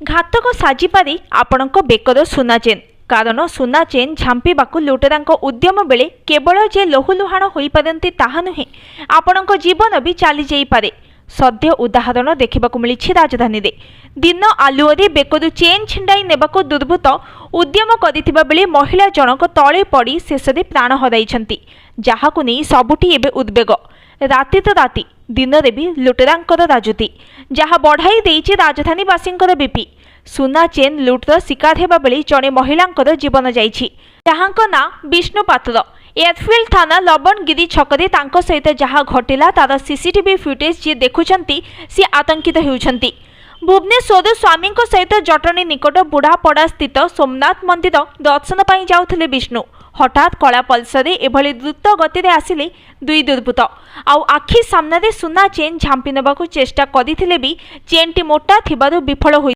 घातक साजिपारे आपणक बेकर सुना चेन कारण सुना चेन झांपिबाकू लुटेरांक उद्यम बेले केवल जे लहुलुहाण होई पारंती ताहा नुहे आपणक जीवन भी चली जाई पारे। सद्य उदाहरण देखा मिली राजधानी रे दिन आलुअरे बेकरु चेन छिंडाई नेबाकू दुर्बृत्त उद्यम करिथिबा बेले महिला जनक तळे पड़ी शेषे प्राण हराइछंती, जाहाकू नहीं सबुठी एबे उद्वेग। राति तो राति दिन रे भी लुटेरांकर राजुती जहाँ बढ़ाई देइछि राजधानीवासींकर बीपी। सुना चेन लुट्र शिकार हेबा बेले जड़े महिलांकर जीवन जाइछि, जहाँक ना विष्णु पात्र। एयरफील्ड थाना लबणगिरी छकरे तांको सहित जहाँ घटिला तार सीसीटीवी फुटेज जी देखुछंती सी आतंकित हेउछंती। भुवनेश्वर स्वामी सहित जटनी निकट बुढ़ापड़ा स्थित सोमनाथ मंदिर दर्शन पाई जाउथिले विष्णु। हठात कला पल्सर एभली द्रुत गति आसिले दुई दुर्बृत्त आउ आखि सामने सुना चेन झांपी नेबाकू चेष्टा करथिले भी चेनटी मोटा थिबारु विफल होई।